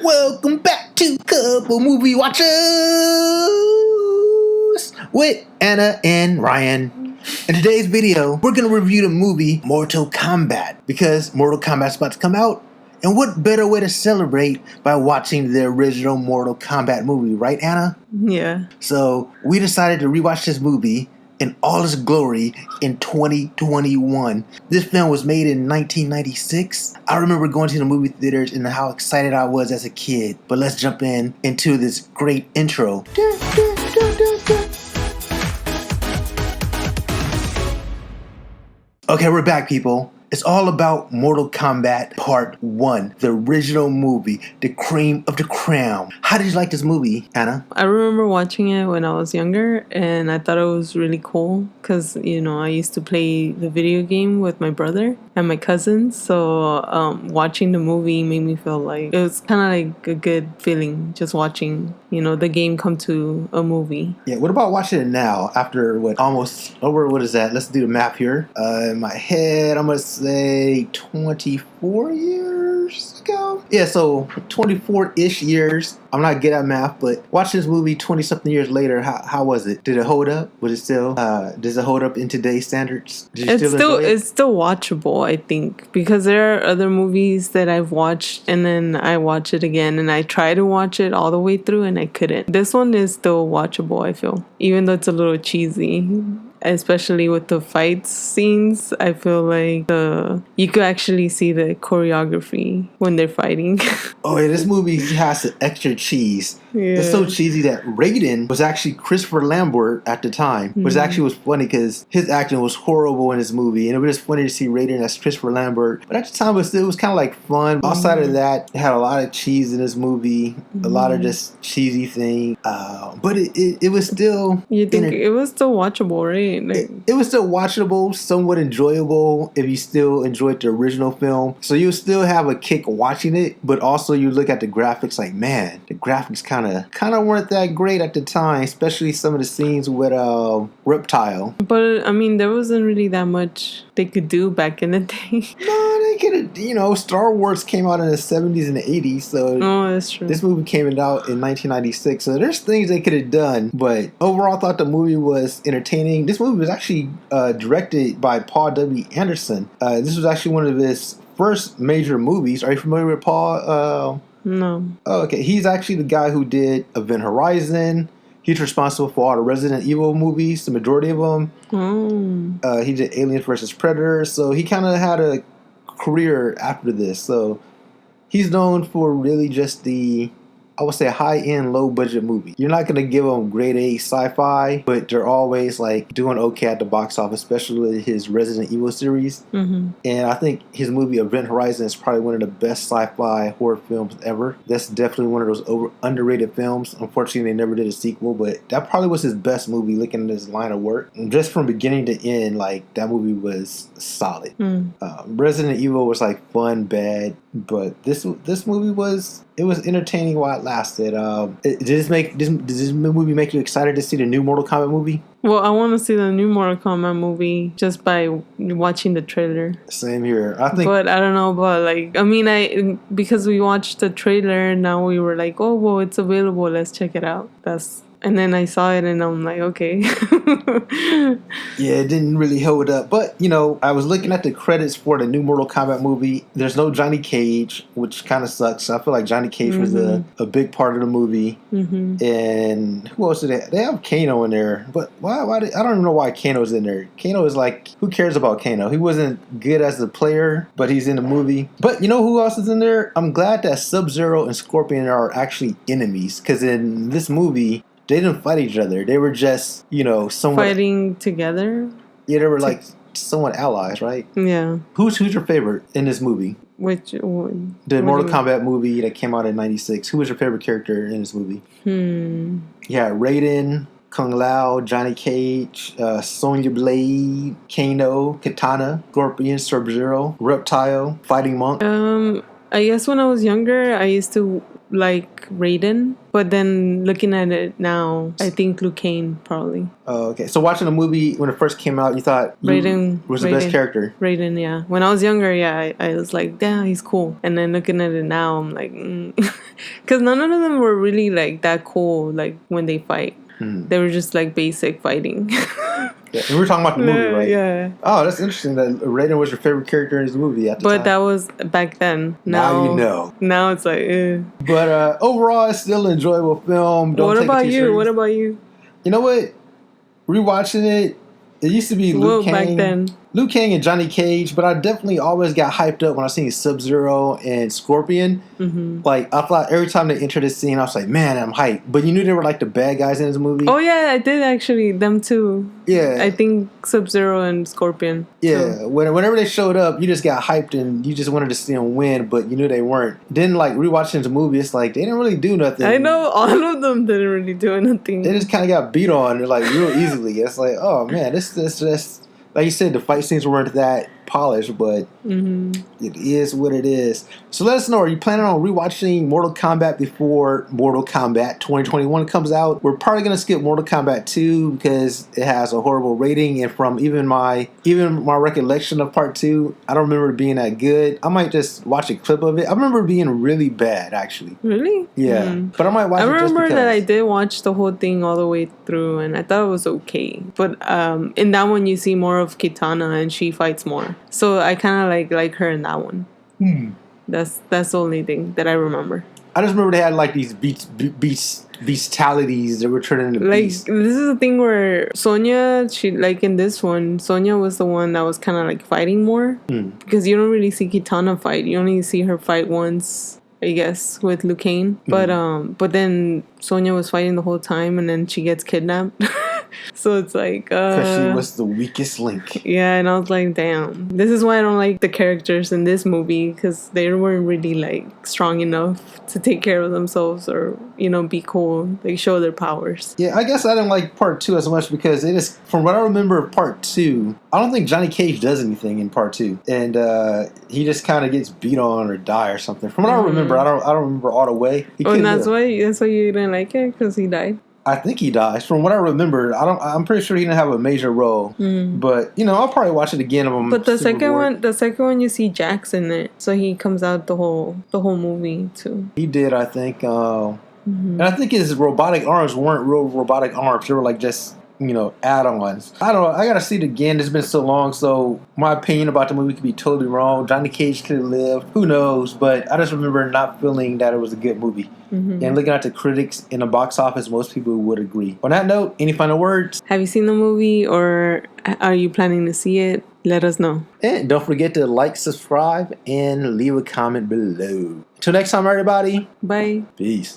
Welcome back to Couple Movie Watchers with Anna and Ryan. In today's video, we're going to review the movie Mortal Kombat because Mortal Kombat's about to come out. And what better way to celebrate by watching the original Mortal Kombat movie, right, Anna? Yeah. So we decided to rewatch this movie in all its glory in 2021. This film was made in 1996. I remember going to the movie theaters and how excited I was as a kid. But let's jump into this great intro. Okay, we're back, people. It's all about Mortal Kombat Part 1, the original movie, the cream of the crown. How did you like this movie, Anna? I remember watching it when I was younger, and I thought it was really cool because, I used to play the video game with my brother and my cousins. So watching the movie made me feel like it was kind of like a good feeling just watching, the game come to a movie. Yeah, what about watching it now after what is that? Let's do the math here. In my head, I'm going to say 24 years ago. Yeah, so 24-ish years. I'm not good at math, but watching this movie 20-something years later, how was it? Did it hold up? Was it still, does it hold up in today's standards? It's still watchable, I think, because there are other movies that I've watched and then I watch it again and I try to watch it all the way through and I couldn't. This one is still watchable, I feel, even though it's a little cheesy. Especially with the fight scenes, I feel like you could actually see the choreography when they're fighting. Oh, yeah, this movie has the extra cheese. Yeah. It's so cheesy that Raiden was actually Christopher Lambert at the time, which actually was funny because his acting was horrible in this movie, and it was just funny to see Raiden as Christopher Lambert. But at the time, it was kind of like fun. Outside of that, it had a lot of cheese in this movie, a lot of just cheesy things. But it was still... You think it was still watchable, right? It was still watchable, somewhat enjoyable if you still enjoyed the original film. So you still have a kick watching it, but also you look at the graphics like, man, the graphics kind of weren't that great at the time, especially some of the scenes with Reptile. But I mean, there wasn't really that much they could do back in the day. No, they could have, Star Wars came out in the 70s and the 80s, so that's true. This movie came out in 1996, so there's things they could have done, but overall I thought the movie was entertaining. This movie was actually directed by Paul W. Anderson. This was actually one of his first major movies. Are you familiar with Paul? No. Oh, okay. He's actually the guy who did Event Horizon. He's responsible for all the Resident Evil movies, the majority of them. He did Aliens vs. Predator, so he kind of had a career after this. So he's known for really just I would say high-end, low-budget movie. You're not going to give them grade A sci-fi, but they're always like doing okay at the box office, especially with his Resident Evil series. And I think his movie Event Horizon is probably one of the best sci-fi horror films ever. That's definitely one of those underrated films. Unfortunately, they never did a sequel, but that probably was his best movie looking at his line of work. And just from beginning to end, like, that movie was solid. Resident Evil was like fun, bad, but this movie was entertaining while it lasted. Does this movie make you excited to see the new Mortal Kombat movie? Well, I want to see the new Mortal Kombat movie just by watching the trailer. Same here. But I don't know about because we watched the trailer and now we were like, oh, well, it's available. Let's check it out. And then I saw it and I'm like, okay. Yeah, it didn't really hold up. But, I was looking at the credits for the new Mortal Kombat movie. There's no Johnny Cage, which kind of sucks. I feel like Johnny Cage was a big part of the movie. And who else did they have? They have Kano in there. But why I don't even know why Kano's in there. Kano is like, who cares about Kano? He wasn't good as a player, but he's in the movie. But you know who else is in there? I'm glad that Sub-Zero and Scorpion are actually enemies. Because in this movie, they didn't fight each other. They were just, somewhat... Fighting together? Yeah, they were like somewhat allies, right? Yeah. Who's your favorite in this movie? Which one? The Mortal Kombat movie that came out in 96. Who was your favorite character in this movie? Yeah, Raiden, Kung Lao, Johnny Cage, Sonya Blade, Kano, Katana, Scorpion, Sub-Zero, Reptile, Fighting Monk. I guess when I was younger, I used to like Raiden, but then looking at it now, I think Liu Kang probably. Oh, okay. So watching the movie when it first came out, you thought Raiden was the best character. Raiden, yeah. When I was younger, yeah, I was like, damn, he's cool. And then looking at it now, I'm like, because none of them were really like that cool. Like when they fight, they were just like basic fighting. Yeah, we were talking about the movie, right? Yeah. Oh, that's interesting that Raiden was your favorite character in his movie at the time. But that was back then. Now you know. Now it's like, But overall, it's still an enjoyable film. What about you? What about you? You know what? Rewatching it, it used to be Liu Kang. Back then. Liu Kang and Johnny Cage, but I definitely always got hyped up when I seen Sub-Zero and Scorpion. Mm-hmm. Like, I thought every time they entered the scene, I was like, man, I'm hyped. But you knew they were like the bad guys in this movie. Oh, yeah, I did actually. Them too. Yeah. I think Sub-Zero and Scorpion. Yeah. So. Whenever they showed up, you just got hyped and you just wanted to see them win, but you knew they weren't. Then, like, rewatching the movie, it's like, they didn't really do nothing. I know, all of them didn't really do anything. They just kind of got beat on, like, real easily. It's like, oh, man, this like you said, the fight scenes weren't that polished, but it is what it is. So let us know, are you planning on rewatching Mortal Kombat before Mortal Kombat 2021 comes out? We're probably going to skip Mortal Kombat 2 because it has a horrible rating, and from even my recollection of part 2, I don't remember it being that good. I might just watch a clip of it. I remember it being really bad, actually. Really? Yeah. But I might watch it just because. I remember that I did watch the whole thing all the way through, and I thought it was okay. But in that one, you see more of Kitana, and she fights more. So I kind of like her in that one. That's the only thing that I remember. I just remember they had like these bestialities that were turning into beasts. Like, this is the thing where Sonya, she like in this one, Sonya was the one that was kind of like fighting more because you don't really see Kitana fight. You only see her fight once, I guess, with Liu Kang. But then Sonya was fighting the whole time, and then she gets kidnapped. So it's like because she was the weakest link. Yeah, and I was like, damn, this is why I don't like the characters in this movie, because they weren't really like strong enough to take care of themselves or, you know, be cool, like show their powers. Yeah, I guess I didn't like part 2 as much because it is, from what I remember of part 2, I don't think Johnny Cage does anything in part 2, and he just kind of gets beat on or die or something. From what I remember, I don't remember all the way. And that's why you didn't like it, because he died. I think he dies. From what I remember, I'm pretty sure he didn't have a major role. But you know, I'll probably watch it again. But the second one, you see Jax in it, so he comes out the whole movie too. He did, I think. And I think his robotic arms weren't real robotic arms. They were like just, you know, add-ons. I don't know. I gotta see it again. It's been so long, so my opinion about the movie could be totally wrong. Johnny Cage could have lived. Who knows? But I just remember not feeling that it was a good movie. And looking at the critics in the box office, most people would agree. On that note, any final words? Have you seen the movie, or are you planning to see it? Let us know. And don't forget to like, subscribe, and leave a comment below. Until next time, everybody. Bye. Peace.